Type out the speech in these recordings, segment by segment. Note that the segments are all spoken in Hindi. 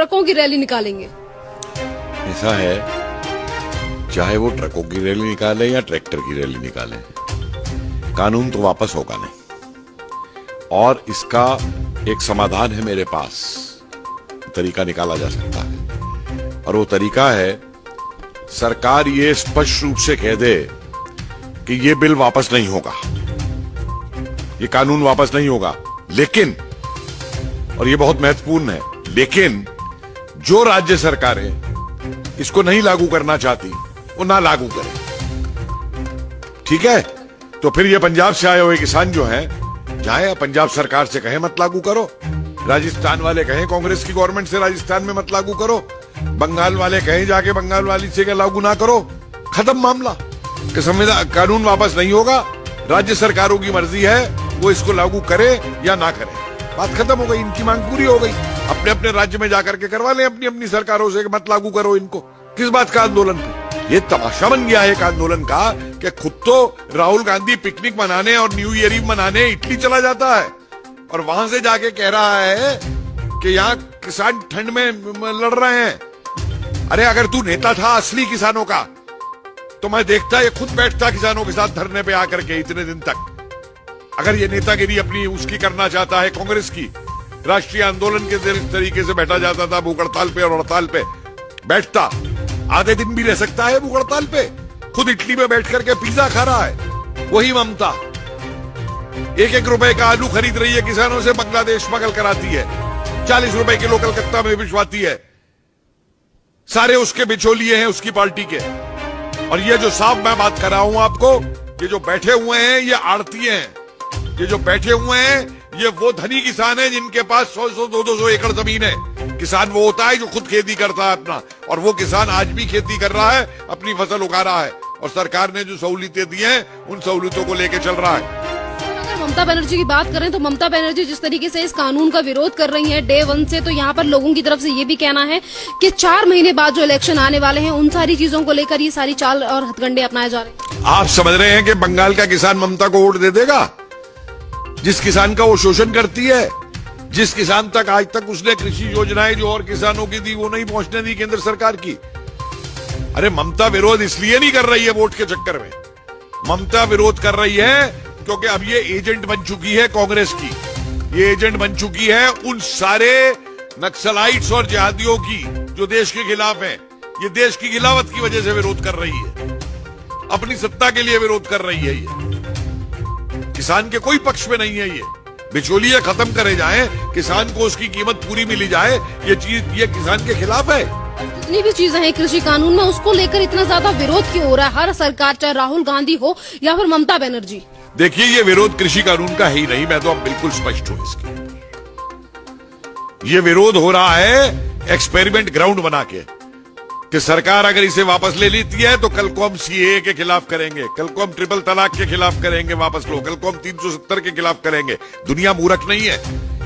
ट्रकों की रैली निकालेंगे। ऐसा है, चाहे वो ट्रकों की रैली निकाले या ट्रैक्टर की रैली निकाले, कानून तो वापस होगा नहीं। और इसका एक समाधान है मेरे पास, तरीका निकाला जा सकता है। और वो तरीका है, सरकार ये स्पष्ट रूप से कह दे कि ये बिल वापस नहीं होगा, ये कानून वापस नहीं होगा, लेकिन, और ये बहुत महत्वपूर्ण है, लेकिन जो राज्य सरकारें इसको नहीं लागू करना चाहती वो ना लागू करें। ठीक है? तो फिर ये पंजाब से आए हुए किसान जो हैं, जाए पंजाब सरकार से कहें मत लागू करो, राजस्थान वाले कहें कांग्रेस की गवर्नमेंट से राजस्थान में मत लागू करो, बंगाल वाले कहें जाके बंगाल वाली से लागू ना करो, खत्म मामला। कि संविधान कानून वापस नहीं होगा, राज्य सरकारों की मर्जी है वो इसको लागू करे या ना करे, बात खत्म हो गई, इनकी मांग पूरी हो गई। अपने अपने राज्य में जाकर के करवा लें अपनी अपनी सरकारों से, मत लागू करो इनको। किस बात का आंदोलन है? ये तमाशा बन गया है एक आंदोलन का कि खुद तो राहुल गांधी पिकनिक मनाने और न्यू ईयर ईव मनाने इटली चला जाता है और वहां से जाके कह रहा है कि यहाँ किसान ठंड में लड़ रहे हैं। अरे अगर तू नेता था असली किसानों का तो मैं देखता ये खुद बैठता किसानों के साथ धरने पे आकर के इतने दिन तक। अगर ये नेतागिरी अपनी उसकी करना चाहता है कांग्रेस की, राष्ट्रीय आंदोलन के तरीके से बैठा जाता था भूख हड़ताल पे, और हड़ताल पे बैठता, आधे दिन भी रह सकता है भूख हड़ताल पे। खुद इटली में बैठ करके पिज्जा खा रहा है वही ममता। 1-1 रुपए का आलू खरीद रही है किसानों से, बांग्लादेश स्मगल कराती है, 40 रुपए किलो कलकत्ता में भिजवाती है। सारे उसके बिचौलिए हैं उसकी पार्टी के। और ये जो साहब मैं बात कर रहा हूं आपको, ये जो बैठे हुए हैं ये आड़ती हैं, ये जो बैठे हुए हैं ये वो धनी किसान हैं जिनके पास 100-100, 200 एकड़ जमीन है। किसान वो होता है जो खुद खेती करता है अपना, और वो किसान आज भी खेती कर रहा है, अपनी फसल उगा रहा है, और सरकार ने जो सहूलियतें दी हैं उन सहूलियतों को लेकर चल रहा है। अगर ममता बनर्जी की बात करें तो ममता बनर्जी जिस तरीके से इस कानून का विरोध कर रही है डे 1 से, तो यहाँ पर लोगों की तरफ से ये भी कहना है कि 4 महीने बाद जो इलेक्शन आने वाले हैं उन सारी चीजों को लेकर ये सारी चाल और हथकंडे अपनाए जा रहे हैं। आप समझ रहे हैं कि बंगाल का किसान ममता को वोट दे देगा? जिस किसान का वो शोषण करती है, जिस किसान तक आज तक उसने कृषि योजनाएं जो और किसानों की दी वो नहीं पहुंचने दी केंद्र सरकार की। अरे ममता विरोध इसलिए नहीं कर रही है वोट के चक्कर में, ममता विरोध कर रही है क्योंकि अब ये एजेंट बन चुकी है कांग्रेस की, ये एजेंट बन चुकी है उन सारे नक्सलाइट्स और जिहादियों की जो देश के खिलाफ हैं। ये देश की खिलाफत की वजह से विरोध कर रही है, अपनी सत्ता के लिए विरोध कर रही है। ये किसान के कोई पक्ष में नहीं है। ये बिचौलिए खत्म करे जाएं, किसान को उसकी कीमत पूरी मिली जाए, ये चीज ये किसान के खिलाफ है। जितनी भी चीजें हैं कृषि कानून में, उसको लेकर इतना ज्यादा विरोध क्यों हो रहा है हर सरकार, चाहे राहुल गांधी हो या फिर ममता बनर्जी? देखिए ये विरोध कृषि कानून का है ही नहीं, मैं तो अब बिल्कुल स्पष्ट हूं इसके। ये विरोध हो रहा है एक्सपेरिमेंट ग्राउंड बना के कि सरकार अगर इसे वापस ले लेती है तो कल को हम सीएए के खिलाफ करेंगे, कल को हम ट्रिपल तलाक के खिलाफ करेंगे, वापस लो, कल को हम 370 के खिलाफ करेंगे। दुनिया मूर्ख नहीं है,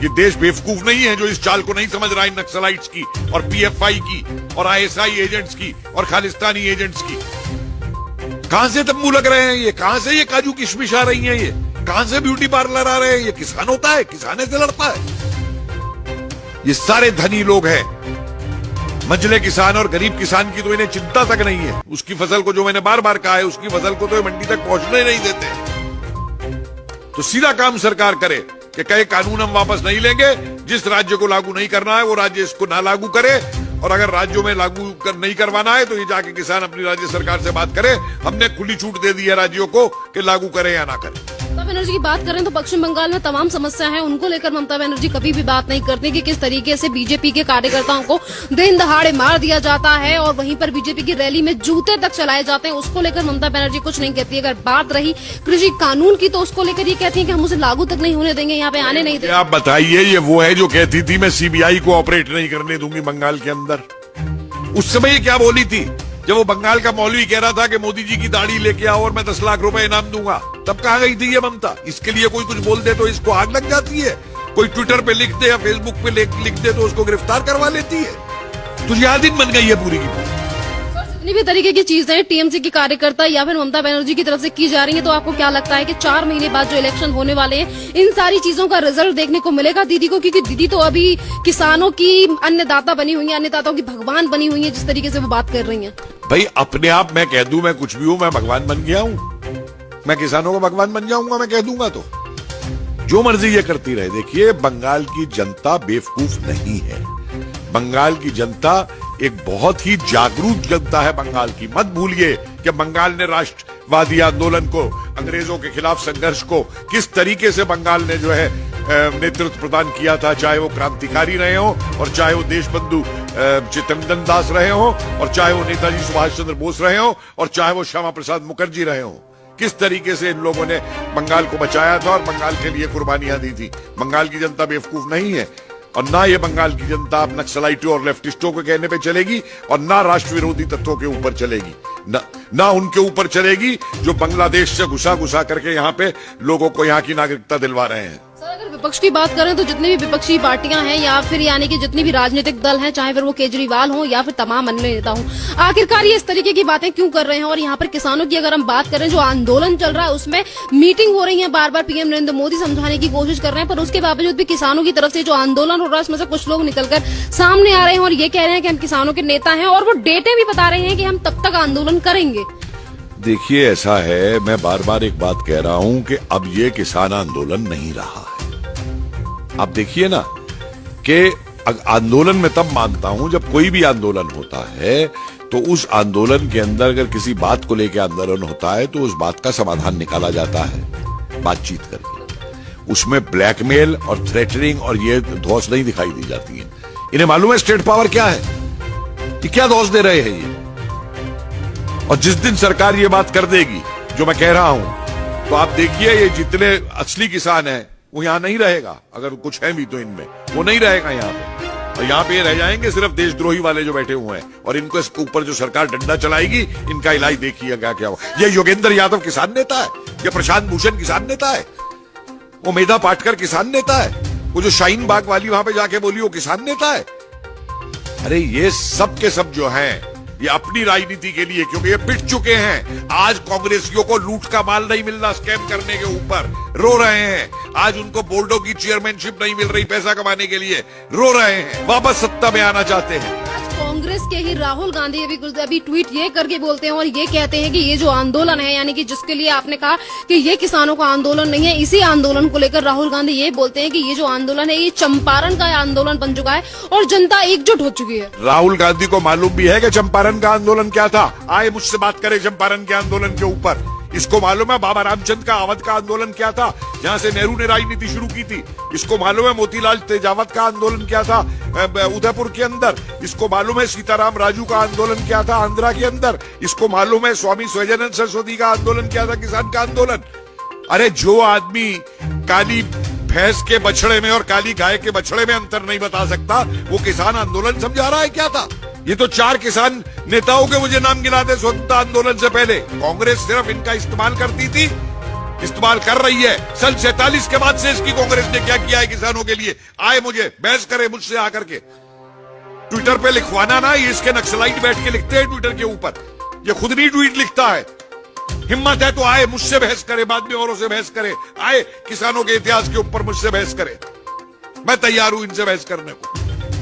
ये देश बेवकूफ नहीं है जो इस चाल को नहीं समझ रहा है नक्सलाइट्स की और पीएफआई की और आईएसआई एजेंट्स की और खालिस्तानी एजेंट्स की। कहां से तंबू लग रहे हैं ये, कहां से ये काजू किशमिश आ रही है, ये कहां से ब्यूटी पार्लर आ रहे हैं? ये किसान होता है, किसाने से लड़ता है। ये सारे धनी लोग हैं, मंझले किसान और गरीब किसान की तो इन्हें चिंता तक नहीं है। उसकी फसल को, जो मैंने बार बार कहा है, उसकी फसल को तो ये मंडी तक पहुंचने नहीं देते। तो सीधा काम सरकार करे कि कहे कानून हम वापस नहीं लेंगे, जिस राज्य को लागू नहीं करना है वो राज्य इसको ना लागू करे, और अगर राज्यों में लागू नहीं करवाना है तो ये जाके किसान अपनी राज्य सरकार से बात करे। हमने खुली छूट दे दी है राज्यों को कि लागू करें या ना करें। ममता बनर्जी की बात करें तो पश्चिम बंगाल में तमाम समस्या है, उनको लेकर ममता बनर्जी कभी भी बात नहीं करती कि किस तरीके से बीजेपी के कार्यकर्ताओं को दिन दहाड़े मार दिया जाता है और वहीं पर बीजेपी की रैली में जूते तक चलाए जाते हैं। उसको लेकर ममता बनर्जी कुछ नहीं कहती। अगर बात रही कृषि कानून की तो उसको लेकर ये कहती है कि हम उसे लागू तक नहीं होने देंगे, यहाँ पे आने नहीं देंगे। आप बताइए, ये वो है जो कहती थी मैं सीबीआई को ऑपरेट नहीं करने दूंगी बंगाल के अंदर। उस समय ये क्या बोली थी जब वो बंगाल का मौलवी कह रहा था कि मोदी जी की दाढ़ी लेके आओ और मैं 10 लाख रुपए इनाम दूंगा? तब कहां गई थी ये ममता? इसके लिए कोई कुछ बोल दे तो इसको आग लग जाती है, कोई ट्विटर पे लिख दे या फेसबुक पे लिख दे तो उसको गिरफ्तार करवा लेती है। तो ये आदिन बन गई है पूरी की पूरी। जितनी भी तरीके की चीजें टीएमसी की कार्यकर्ता या फिर ममता बनर्जी की तरफ से की जा रही है, तो आपको क्या लगता है कि 4 महीने बाद जो इलेक्शन होने वाले हैं, इन सारी चीजों का रिजल्ट देखने को मिलेगा दीदी को? क्योंकि दीदी तो अभी किसानों की अन्नदाता बनी हुई है, अन्नदाताओं की भगवान बनी हुई है, जिस तरीके से वो बात कर रही है। भाई अपने आप मैं कह दूं मैं कुछ भी हूं, मैं भगवान बन गया हूं, मैं किसानों का भगवान बन जाऊंगा, मैं कह दूंगा तो जो मर्जी ये करती रहे। देखिए, बंगाल की जनता बेवकूफ नहीं है। बंगाल की जनता एक बहुत ही जागरूक जनता है बंगाल की। मत भूलिए कि बंगाल ने राष्ट्रवादी आंदोलन को, अंग्रेजों के खिलाफ संघर्ष को किस तरीके से बंगाल ने जो है नेतृत्व प्रदान किया था, चाहे वो क्रांतिकारी रहे हो और चाहे वो देशबंधु चित्तरंजन दास रहे हो और चाहे वो नेताजी सुभाष चंद्र बोस रहे हो और चाहे वो श्यामा प्रसाद मुखर्जी रहे हो। किस तरीके से इन लोगों ने बंगाल को बचाया था और बंगाल के लिए कुर्बानियां दी थी। बंगाल की जनता बेवकूफ नहीं है और ना ये बंगाल की जनता अब नक्सलाइटों और लेफ्टिस्टों के कहने पे चलेगी और ना राष्ट्र विरोधी तत्वों के ऊपर चलेगी, ना उनके ऊपर चलेगी जो बांग्लादेश से घुसा करके यहाँ पे लोगों को यहाँ की नागरिकता दिलवा रहे हैं। सर, अगर विपक्ष की बात करें तो जितनी भी विपक्षी पार्टियां हैं या फिर यानी कि जितनी भी राजनीतिक दल हैं, चाहे फिर वो केजरीवाल हो या फिर तमाम अन्य नेता हो, आखिरकार ये इस तरीके की बातें क्यों कर रहे हैं? और यहाँ पर किसानों की अगर हम बात करें, जो आंदोलन चल रहा है उसमें मीटिंग हो रही है, बार बार पीएम नरेंद्र मोदी समझाने की कोशिश कर रहे हैं, पर उसके बावजूद भी किसानों की तरफ से जो आंदोलन हो रहा है उसमें से कुछ लोग निकलकर सामने आ रहे हैं और ये कह रहे हैं कि हम किसानों के नेता हैं और वो डेटे भी बता रहे हैं कि हम तब तक आंदोलन करेंगे। देखिए, ऐसा है, मैं बार बार एक बात कह रहा हूं कि अब ये किसान आंदोलन नहीं रहा है। आप देखिए ना कि आंदोलन में तब मानता हूं जब कोई भी आंदोलन होता है तो उस आंदोलन के अंदर अगर किसी बात को लेकर आंदोलन होता है तो उस बात का समाधान निकाला जाता है बातचीत करके। उसमें ब्लैकमेल और थ्रेटनिंग और ये धौंस नहीं दिखाई दी जाती है। इन्हें मालूम है स्टेट पावर क्या है, कि क्या धौंस दे रहे हैं ये। और जिस दिन सरकार ये बात कर देगी जो मैं कह रहा हूं, तो आप देखिए ये जितने असली किसान हैं वो यहां नहीं रहेगा। अगर कुछ है भी तो इनमें वो नहीं रहेगा यहाँ पे, और यहाँ पे रह जाएंगे सिर्फ देशद्रोही वाले जो बैठे हुए हैं। और इनको इसके ऊपर जो सरकार डंडा चलाएगी, इनका इलाज देखिएगा क्या हो। ये योगेंद्र यादव किसान नेता है, ये प्रशांत भूषण किसान नेता है, वो मेधा पाटकर किसान नेता है, वो जो शाहीन बाग वाली वहां पे जाके बोली वो किसान नेता है। अरे ये सब के सब जो हैं ये अपनी राजनीति के लिए, क्योंकि ये पिट चुके हैं। आज कांग्रेसियों को लूट का माल नहीं मिल रहा, स्कैम करने के ऊपर रो रहे हैं। आज उनको बोर्डों की चेयरमैनशिप नहीं मिल रही पैसा कमाने के लिए, रो रहे हैं, वापस सत्ता में आना चाहते हैं। कांग्रेस के ही राहुल गांधी अभी ट्वीट ये करके बोलते हैं और ये कहते हैं कि ये जो आंदोलन है, यानी कि जिसके लिए आपने कहा कि ये किसानों का आंदोलन नहीं है, इसी आंदोलन को लेकर राहुल गांधी ये बोलते हैं कि ये जो आंदोलन है ये चंपारण का आंदोलन बन चुका है और जनता एकजुट हो चुकी है। राहुल गांधी को मालूम भी है कि चंपारण का आंदोलन क्या था। आए मुझसे बात करें चंपारण के आंदोलन के ऊपर। इसको मालूम है बाबा रामचंद्र का अवध का आंदोलन क्या था, जहां से नेहरू ने राजनीति शुरू की थी। इसको मालूम है मोतीलाल तेजावत का आंदोलन क्या था उदयपुर के अंदर। इसको मालूम है सीताराम राजू का आंदोलन क्या था आंध्रा के अंदर। इसको मालूम है स्वामी स्वजानंद सरस्वती का आंदोलन क्या था, किसान का आंदोलन। अरे जो आदमी काली भैंस के बछड़े में और काली गाय के बछड़े में अंतर नहीं बता सकता, वो किसान आंदोलन समझा रहा है क्या था। ये तो 4 किसान नेताओं के मुझे नाम गिना दे स्वतंत्रता आंदोलन से पहले। कांग्रेस सिर्फ इनका इस्तेमाल करती थी, इस्तेमाल कर रही है। सन 47 के बाद से इसकी कांग्रेस ने क्या किया है किसानों के लिए। आए मुझे बहस करे मुझसे आकर के, ट्विटर पे लिखवाना ना, ये इसके नक्सलाइट बैठ के लिखते हैं ट्विटर के ऊपर, ये खुद नहीं ट्वीट लिखता है। हिम्मत है तो आए मुझसे बहस करे, बाद में औरों से बहस करे, आए किसानों के इतिहास के ऊपर मुझसे बहस करे। मैं तैयार हूं इनसे बहस करने को।